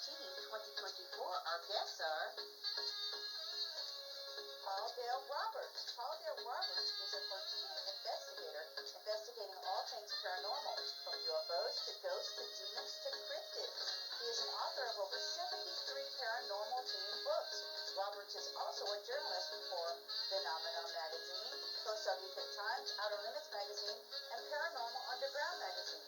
DSCN9294. Our guests are Paul Dale Roberts. Paul Dale Roberts is a Fortean investigator investigating all things paranormal, from UFOs to ghosts to demons to cryptids. He is an author of over 73 paranormal-themed books. Roberts is also a journalist for Phenomenon Magazine, Costa Rica Times, Outer Limits Magazine, and Paranormal Underground Magazine.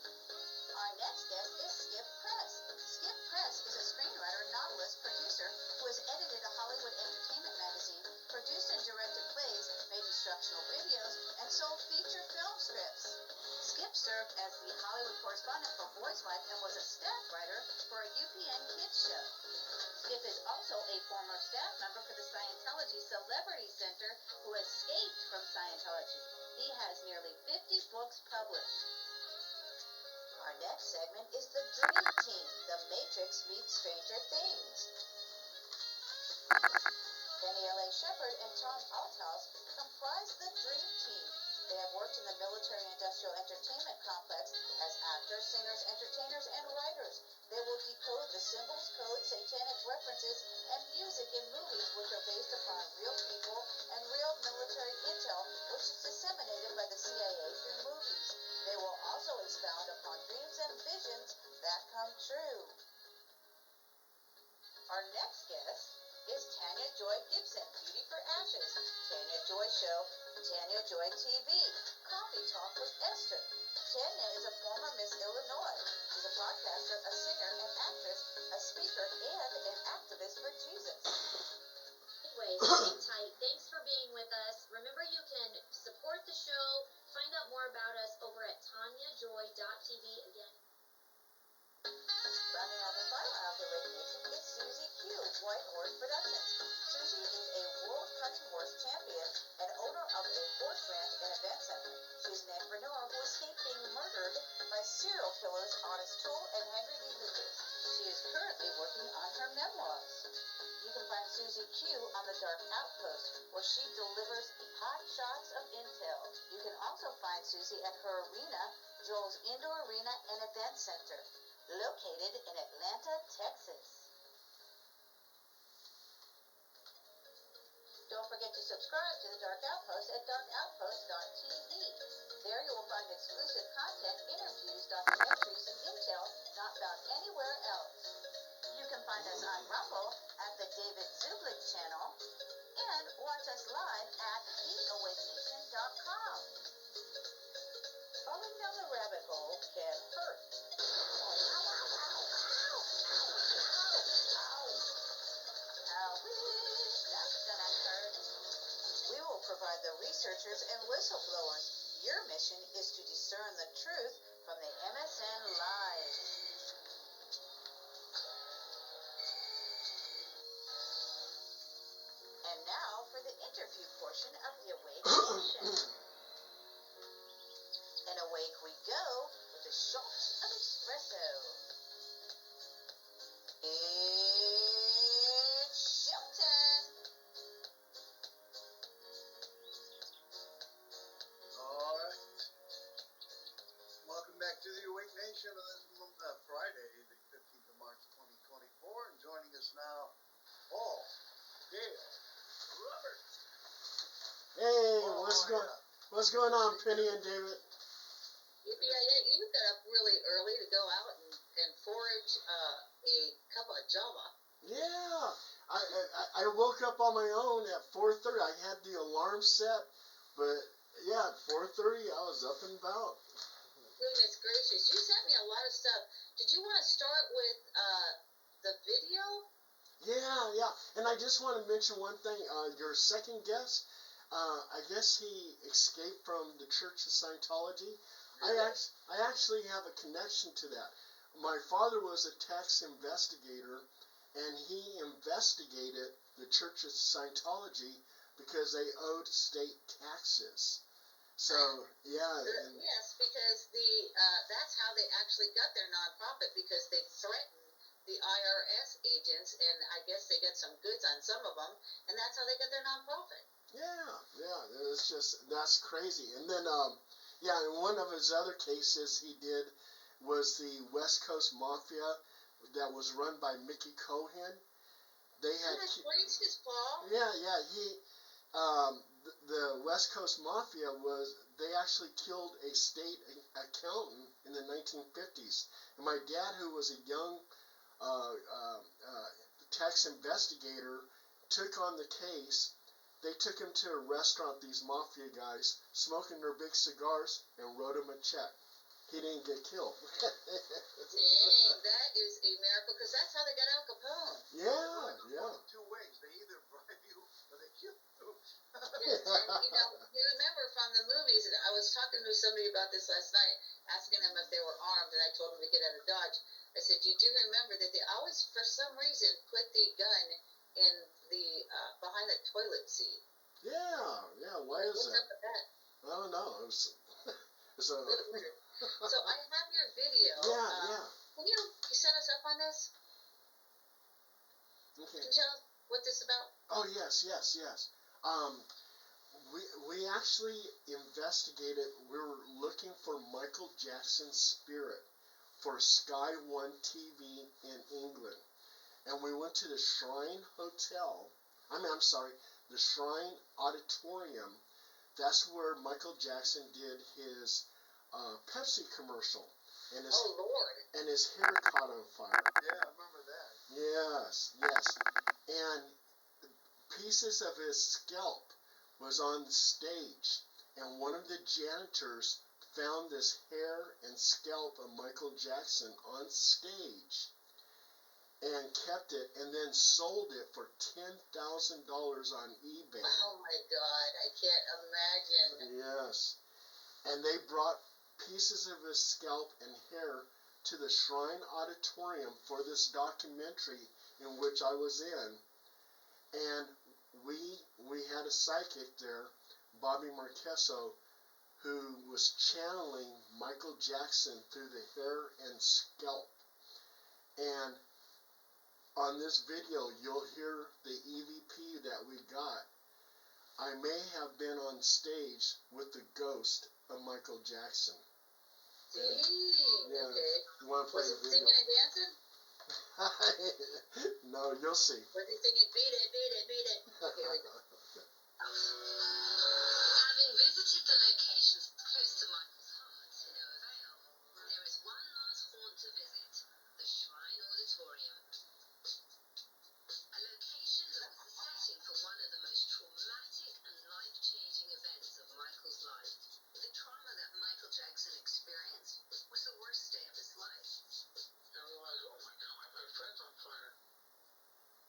Our next guest is Skip Press. Skip Press is a screenwriter, novelist, producer who has edited a Hollywood entertainment magazine, produced and directed plays, made instructional videos, and sold feature film scripts. Skip served as the Hollywood correspondent for Boys Life and was a staff writer for a UPN kids show. Skip is also a former staff member for the Scientology Celebrity Center who escaped from Scientology. He has nearly 50 books published. Our next segment is the Dream Team, The Matrix Meets Stranger Things. Penny L.A. Shepherd and Tom Althouse comprise the Dream Team. They have worked in the military-industrial entertainment complex as actors, singers, entertainers, and writers. They will decode the symbols, codes, satanic references, and music in movies which are based upon real people and real military intel, which is disseminated by the CIA through movies. They will also expound upon dreams and visions that come true. Our next guest is Tanya Joy Gibson, Beauty for Ashes, Tanya Joy Show, Tanya Joy TV, Coffee Talk with Esther. Tanya is a former Miss Illinois. She's a broadcaster, a singer, an actress, a speaker, and an activist for Jesus. Anyways, hang tight. Thanks for being with us. Remember, you can support the show, find out more about us over at tanyajoy.tv again. Rounding out the final hour of the Wake Nation is Susie Q, White Horse Productions. Susie is a world hunting horse champion and owner of a horse ranch and event center. She's an entrepreneur who escaped being murdered by serial killers Otis Toole and Henry D. Lucas. She is currently working on her memoirs. You can find Susie Q on the Dark Outpost, where she delivers hot shots of intel. You can also find Susie at her arena, Joel's Indoor Arena and Event Center, located in Atlanta, Texas. Don't forget to subscribe to the Dark Outpost at darkoutpost.tv. There you will find exclusive content, interviews, documentaries, and intel not found anywhere else. You can find us on Rumble at the David Zublik channel and watch us live at theawakenation.com. Falling down the rabbit hole can hurt. We will provide the researchers and whistleblowers. Your mission is to discern the truth from the MSN lies. And now for the interview portion of the Awake Nation. And awake we go with a shot of espresso. It's showtime. All right. Welcome back to the Awake Nation on this Friday, the 15th of March, 2024. And joining us now, Paul Dale Roberts. Hey, what's going on, Penny and David? Yeah, you got up really early to go out and forage a cup of Java. Yeah, I woke up on my own at 4:30. I had the alarm set, but yeah, at 4:30 I was up and about. Goodness gracious, you sent me a lot of stuff. Did you want to start with the video? Yeah, and I just want to mention one thing. Your second guest, I guess he escaped from the Church of Scientology. Really? I actually have a connection to that. My father was a tax investigator, and he investigated the Church of Scientology because they owed state taxes. So, yeah. Yes, because that's how they actually got their nonprofit, because they threatened the IRS agents, and I guess they got some goods on some of them, and that's how they got their nonprofit. Yeah, that's crazy. And then, in one of his other cases he did was the West Coast Mafia. that was run by Mickey Cohen. They had That explains his fall. yeah, he the West Coast Mafia they actually killed a state accountant in the 1950s. And my dad, who was a young tax investigator, took on the case. They took him to a restaurant, these mafia guys, smoking their big cigars, and wrote him a check. He didn't get killed. Dang, that is a miracle, because that's how they got Al Capone. Yeah. Two ways. They either bribe you or they kill you. Yes, and you remember from the movies, and I was talking to somebody about this last night, asking them if they were armed, and I told them to get out of Dodge. I said, you do remember that they always, for some reason, put the gun in the behind the toilet seat. Yeah. Why is What's that? up with that? I don't know. It's a Really weird. So I have your video. yeah. Can you set us up on this? Okay. Can you tell us what this is about? Oh yes. We actually investigated. We were looking for Michael Jackson's spirit for Sky One TV in England, and we went to the Shrine Hotel. I'm sorry, the Shrine Auditorium. That's where Michael Jackson did his Pepsi commercial, and Oh Lord! and his hair caught on fire. Yeah, I remember that. Yes, and pieces of his scalp was on the stage, and one of the janitors found this hair and scalp of Michael Jackson on stage and kept it, and then sold it for $10,000 on eBay. Oh my God! I can't imagine. Yes, and they brought pieces of his scalp and hair to the Shrine Auditorium for this documentary in which I was in, and we had a psychic there, Bobby Marqueso, who was channeling Michael Jackson through the hair and scalp. And on this video, you'll hear the EVP that we got. I may have been on stage with the ghost of Michael Jackson. Dang. Yeah. Okay. You want to play Was the it video? singing and dancing? No, you'll see. Was he singing "Beat It, Beat It, Beat It"? Okay, here we go. Having visited the locations close to Michael's heart to no avail, there is one last haunt to visit, the Shrine Auditorium. A location that was the setting for one of the most traumatic and life-changing events of Michael's life. The trauma that Michael Jackson experienced was the worst day of his life. I realized, oh my God, my friend's on fire.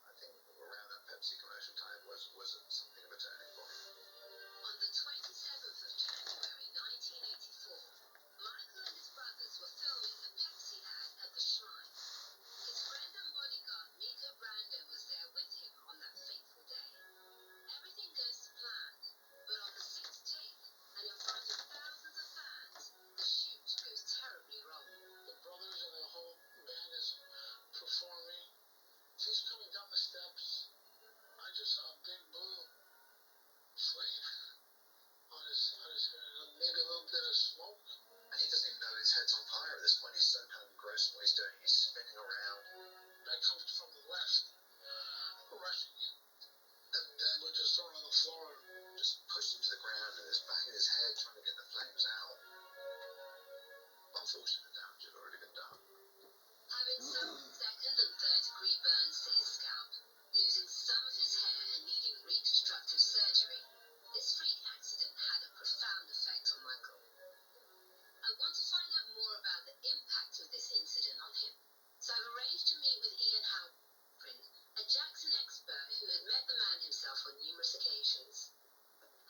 I think around that Pepsi commercial time was something of a turning point. On the 27th of January 1984, Michael and his brothers were filming a Pepsi ad at the Shrine. His friend and bodyguard Miko Brando was there with him on that fateful day. Everything goes to plan, but on the sixth take, and in front of thousands of fans, the shoot goes terribly wrong. The brothers and the whole band is performing. He's coming down the steps. I just saw a big blue flame on his head, and maybe a little bit of smoke. And he doesn't even know his head's on fire at this point. He's so kind of engrossed in what he's doing. He's spinning around. That comes from the left, rushing in, and then we're just thrown on the floor. Just pushed him to the ground and is banging his head trying to get the flames out. Unfortunately, the damage had already been done. Having suffered second and third degree burns to his scalp, losing some of his hair and needing reconstructive surgery, this freak accident had a profound effect on Michael. I want to find out more about the impact of this incident on him, so I've arranged to meet with Ian Halprin, a Jackson expert who had met the man himself on numerous occasions.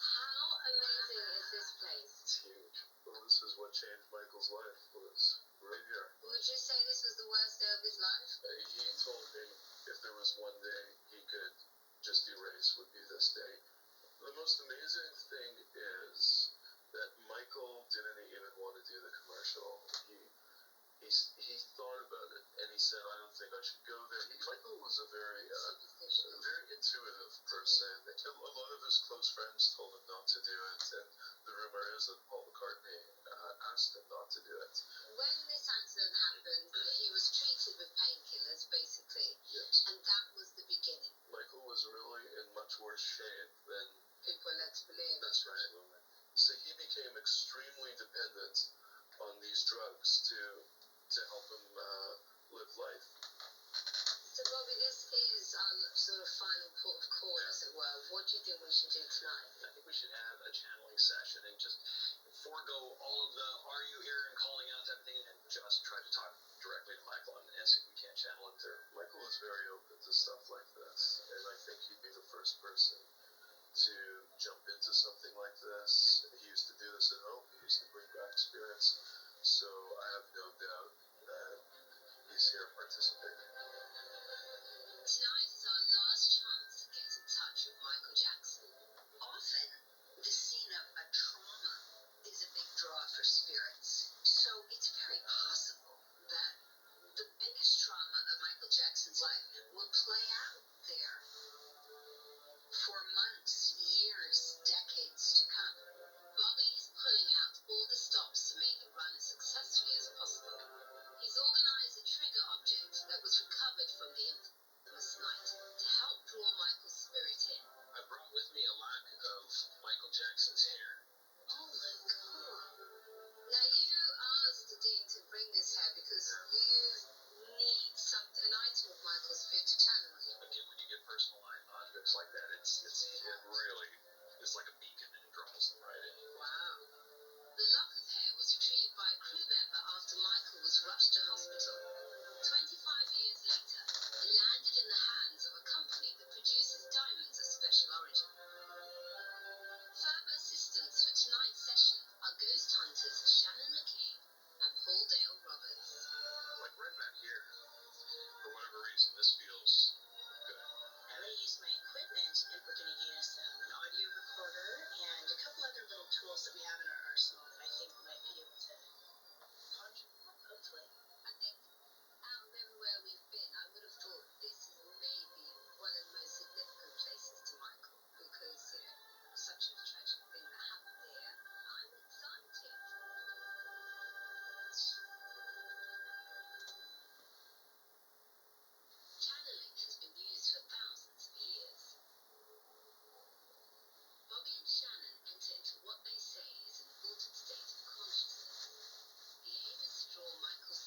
How amazing is this place? It's huge. Well, this is what changed Michael's life, was right here. Would you say this was the worst day of his life? He told me if there was one day he could just erase, would be this day. The most amazing thing is that Michael didn't even want to do the commercial. He thought about it, and he said, I don't think I should go there. Michael was a very intuitive person. A lot of his close friends told him not to do it, and the rumor is that Paul McCartney asked him not to do it. When this accident happened, he was treated with painkillers. worse shape than People are led to believe. that's right. Absolutely. So he became extremely dependent on these drugs to help him live life. So, Bobby, this is our sort of final port of call, as it were. What do you think we should do tonight? I think we should have a channeling session and just forego all of the "are you here" and calling out to everything, and just try to talk directly to Michael and see if we can't channel it through. Michael is very open to stuff like this, and I think he'd be the first person to jump into something like this. He used to do this at home. He used to bring back spirits. So I have no doubt that he's here participating. Tonight is our last chance to get in touch with Michael Jackson. Often, the scene of a trauma is a big draw for spirits. So it's very possible that the biggest trauma of Michael Jackson's life will play out there for months, years, decades to come. Bobby is pulling out all the stops to make it run as successfully as possible. He's organized a trigger object that was recovered from the infamous night to help draw Michael's spirit in. I brought with me a lock of Michael Jackson's hair. Oh my God. Now you asked Dean to bring this hair because you need an item of Michael's fit to channel him. Again, when you get personalized objects like that, it really is like a beacon, and it draws them right in. Wow. The lock of hair was retrieved by a crew member after Michael was rushed to hospital. 25 years later, it landed in the hands of a company that produces diamonds of special origin. Further assistance for tonight's session are ghost hunters Shannon McCabe and Paul Dale Roberts. Like right back here, for whatever reason, this feels good. I'm going to use my equipment, and we're going to use an audio recorder and a couple other little tools that we have in our arsenal that I think might be able to conjure, hopefully. I think out of everywhere we've been, I would have thought this is maybe one of the most significant places to Michael because, such a tragic thing that happened there. I'm excited. Channeling has been used for thousands of years. Bobby and Shannon enter into what they say is an altered state of consciousness. The aim is to draw Michael's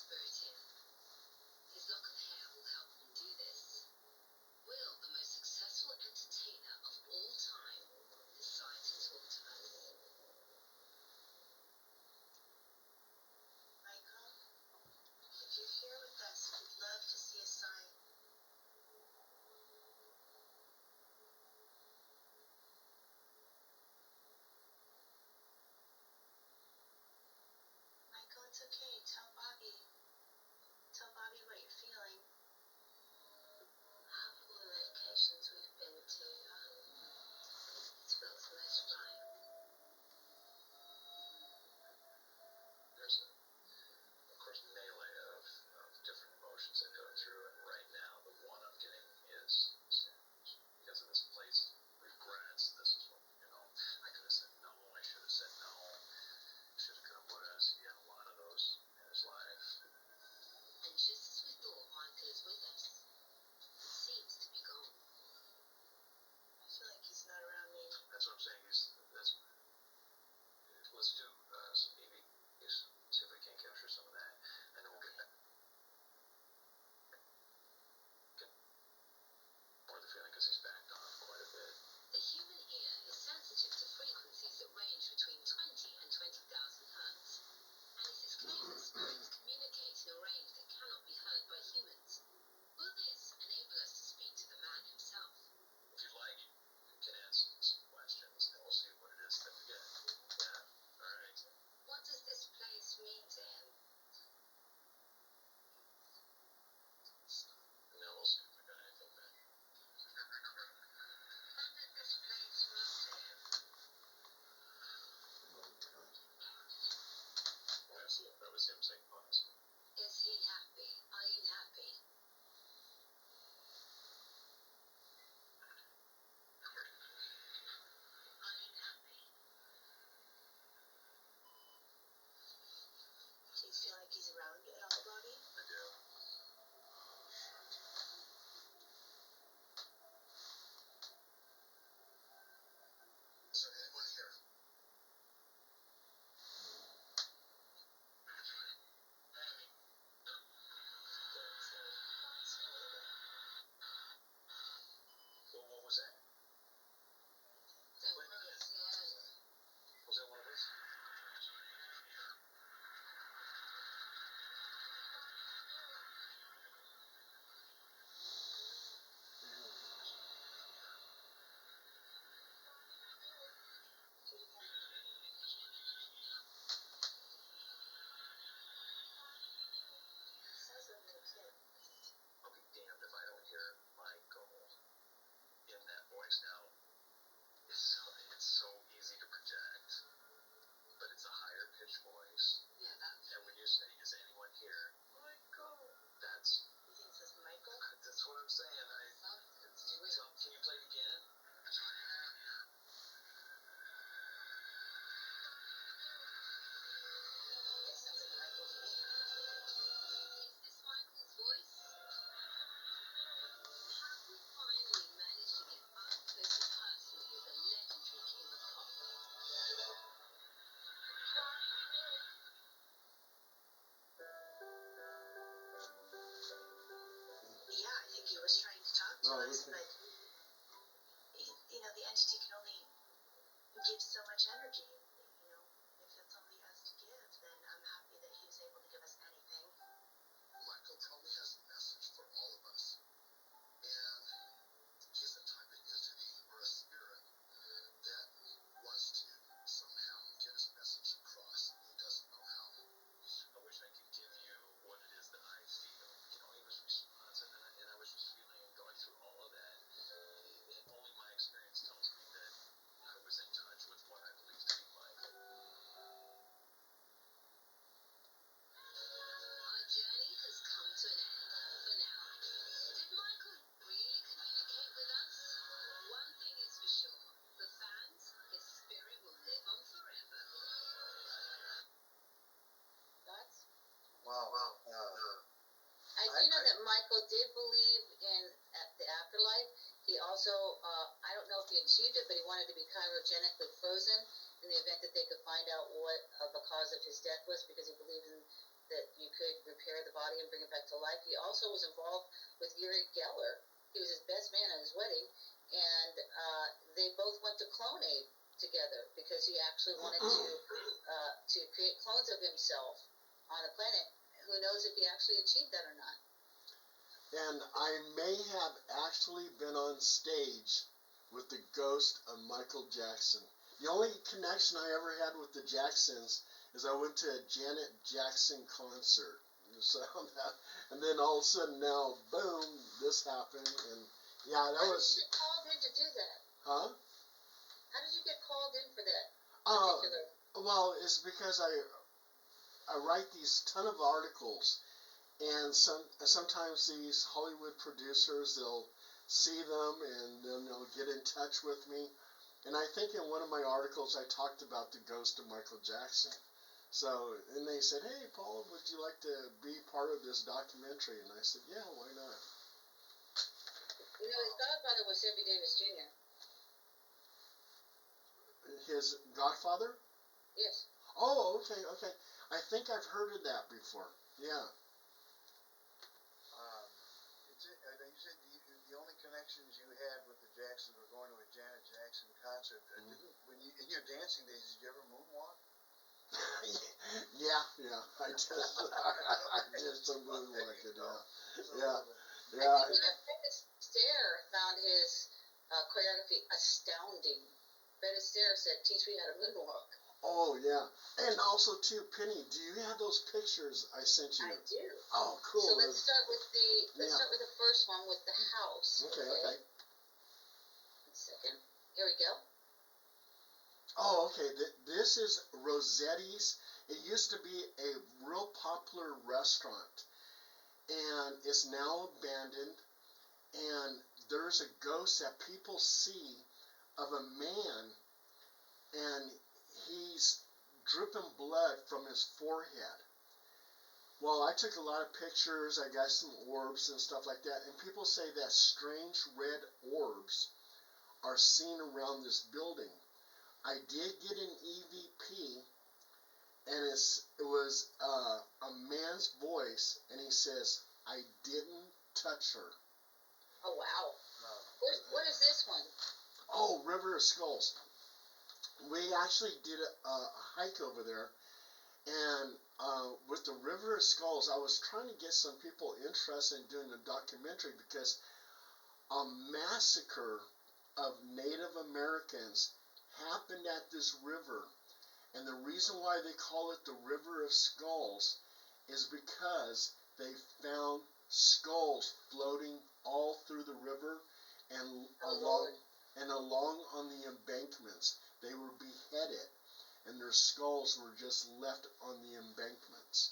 know that Michael did believe in the afterlife. He also, I don't know if he achieved it, but he wanted to be cryogenically frozen in the event that they could find out what the cause of his death was, because he believed that you could repair the body and bring it back to life. He also was involved with Uri Geller. He was his best man at his wedding, and they both went to Clonade together because he actually wanted to create clones of himself on a planet. Who knows if he actually achieved that or not? And I may have actually been on stage with the ghost of Michael Jackson. The only connection I ever had with the Jacksons is I went to a Janet Jackson concert. So and then all of a sudden now, boom, this happened. And yeah, that How was... did you get called in to do that? Huh? How did you get called in for that Uh, particular? well, it's because I write these ton of articles, and sometimes these Hollywood producers, they'll see them and then they'll get in touch with me. And I think in one of my articles I talked about the ghost of Michael Jackson. So, and they said, "Hey, Paul, would you like to be part of this documentary?" And I said, "Yeah, why not?" You know, his godfather was Sammy Davis Jr. His godfather? Yes. Oh, okay. I think I've heard of that before. Yeah. You said the only connections you had with the Jacksons were going to a Janet Jackson concert. When you, in your dancing days, did you ever moonwalk? yeah. I did some moonwalking. Yeah. I think Fred Astaire found his choreography astounding. Fred Astaire said, "Teach me how to moonwalk." Oh yeah, and also too, Penny, do you have those pictures I sent you? I do. Oh, cool. So let's start with the first one with the house. Okay. 1 second. Here we go. Oh, okay. This is Rossetti's. It used to be a real popular restaurant, and it's now abandoned. And there's a ghost that people see of a man, and he's dripping blood from his forehead. Well, I took a lot of pictures. I got some orbs and stuff like that, and people say that strange red orbs are seen around this building. I did get an EVP, and it was a man's voice, and he says, "I didn't touch her." Oh, wow. What is this one? Oh, River of Skulls. We actually did a hike over there, and with the River of Skulls, I was trying to get some people interested in doing a documentary because a massacre of Native Americans happened at this river. And the reason why they call it the River of Skulls is because they found skulls floating all through the river and along on the embankments. They were beheaded, and their skulls were just left on the embankments.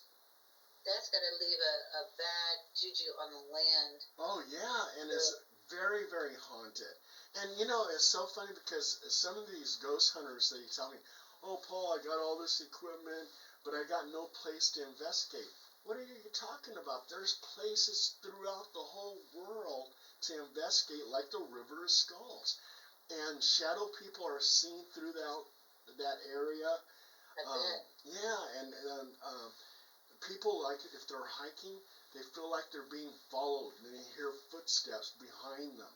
That's got to leave a bad juju on the land. Oh yeah, and it's very, very haunted. And you know, it's so funny because some of these ghost hunters, they tell me, "Oh, Paul, I got all this equipment, but I got no place to investigate." What are you talking about? There's places throughout the whole world to investigate, like the River of Skulls. And shadow people are seen throughout that area. Yeah, and people, like, if they're hiking, they feel like they're being followed, and they hear footsteps behind them.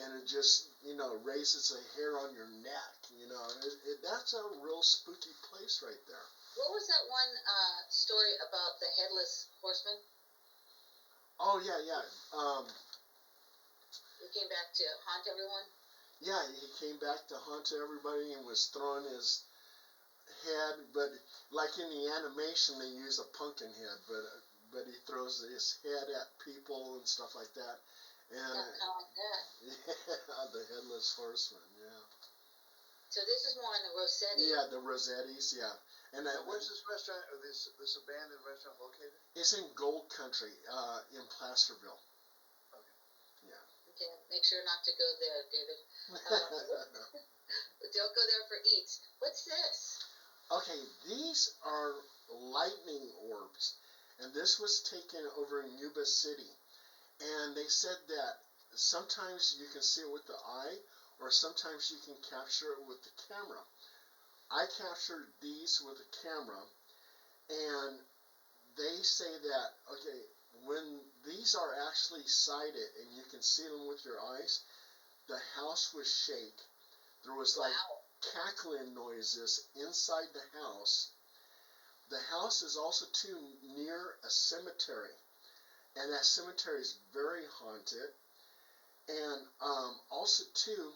And it just, raises a hair on your neck, that's a real spooky place right there. What was that one story about the headless horseman? Oh, yeah. He came back to haunt everyone? Yeah, he came back to haunt everybody and was throwing his head, but like in the animation, they use a pumpkin head, but he throws his head at people and stuff like that. And kind of like that. Yeah, the headless horseman. Yeah. So this is more on the Rossetti. Yeah, the Rossettis. Yeah. And where's this restaurant or this abandoned restaurant located? It's in Gold Country, in Placerville. Okay. Yeah. Okay, make sure not to go there, David. Don't go there for eats. What's this? Okay, these are lightning orbs. and this was taken over in Yuba City. And they said that sometimes you can see it with the eye, or sometimes you can capture it with the camera. I captured these with a camera, and they say that, okay, when these are actually sighted and you can see them with your eyes, the house would shake. There was like cackling noises inside the house. The house is also too near a cemetery, and that cemetery is very haunted. And also too,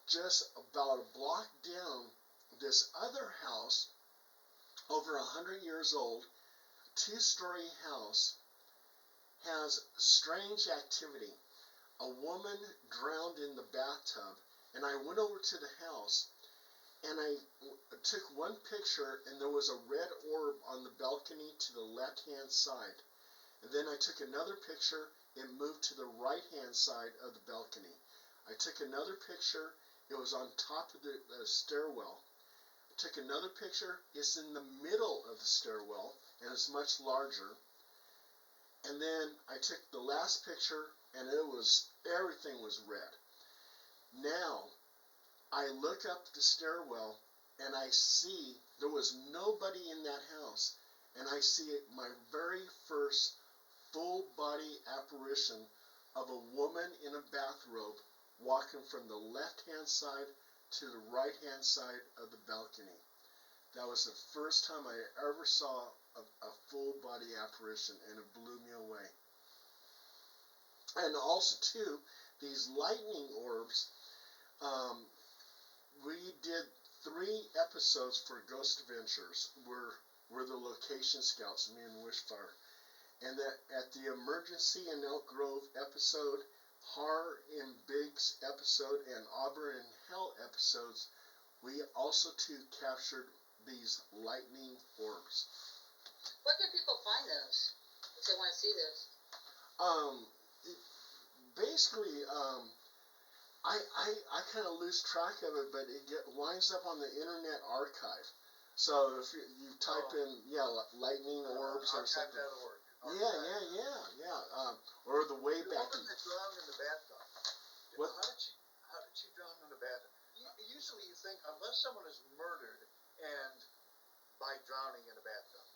just about a block down, this other house, over 100 years old, two-story house, has strange activity. A woman drowned in the bathtub, and I went over to the house, and I took one picture, and there was a red orb on the balcony to the left-hand side. And then I took another picture, it moved to the right-hand side of the balcony. I took another picture, it was on top of the stairwell. I took another picture, it's in the middle of the stairwell, and it's much larger. And then I took the last picture, and everything was red. Now, I look up the stairwell, and I see there was nobody in that house, and I see my very first full body apparition of a woman in a bathrobe walking from the left-hand side to the right-hand side of the balcony. That was the first time I ever saw a full body apparition, and it blew me away. And also too, these lightning orbs, we did 3 episodes for Ghost Adventures. We're the location scouts, me and Wishfire. And that at the Emergency in Elk Grove episode, Horror in Biggs episode, and Auburn in Hell episodes, we also too captured these lightning orbs. Where can people find those if they want to see those? Basically, I kind of lose track of it, but it winds up on the Internet Archive. So if you type in, lightning orbs or something. Yeah. Or the way back. The woman that drowned in the bathtub. What? How did she drown in the bathtub? Usually you think, unless someone is murdered and by drowning in a bathtub,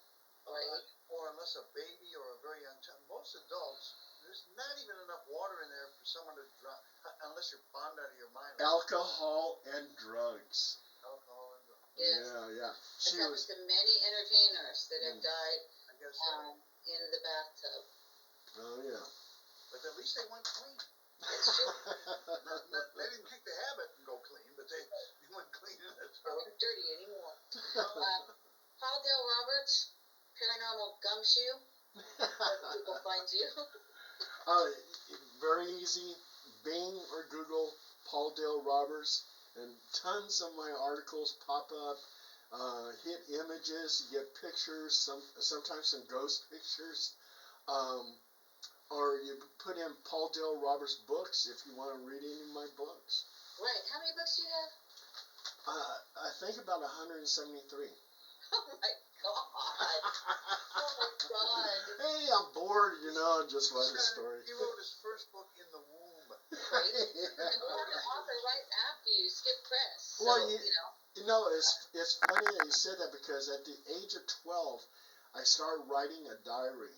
or unless a baby or a very young child, most adults, there's not even enough water in there for someone to drown, unless you're bombed out of your mind. Alcohol and drugs. Alcohol and drugs. Yes. Yeah. It's happened to many entertainers that have died I guess so. in the bathtub. Oh, yeah. But at least they went clean. It's true. They didn't kick the habit and go clean, but they went clean in the They're tub. not dirty anymore. Paul Dale Roberts, Paranormal Gumshoe. Where can people find you? Very easy. Bing or Google Paul Dale Roberts, and tons of my articles pop up. Hit images, you get pictures, sometimes some ghost pictures. Or you put in Paul Dale Roberts books if you want to read any of my books. Right. How many books do you have? I think about 173. Oh my God. Oh my God. Hey, I'm bored, just write a story. He wrote his first book in the womb. Right? And you have an author right after you skip press. So, Well, it's funny that you said that, because at the age of 12, I started writing a diary.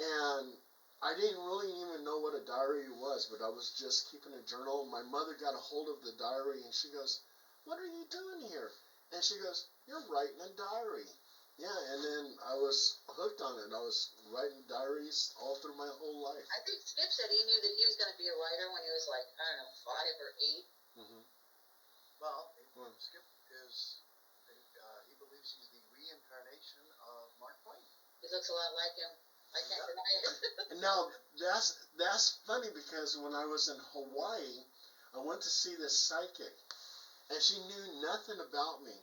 And I didn't really even know what a diary was, but I was just keeping a journal. My mother got a hold of the diary, and she goes, "What are you doing here?" And she goes, "You're writing a diary." Yeah, and then I was hooked on it. I was writing diaries all through my whole life. I think Skip said he knew that he was going to be a writer when he was like, I don't know, 5 or 8. Mm-hmm. Well, Skip is, he believes he's the reincarnation of Mark Twain. He looks a lot like him. I can't deny it. Now, that's funny, because when I was in Hawaii, I went to see this psychic, and she knew nothing about me.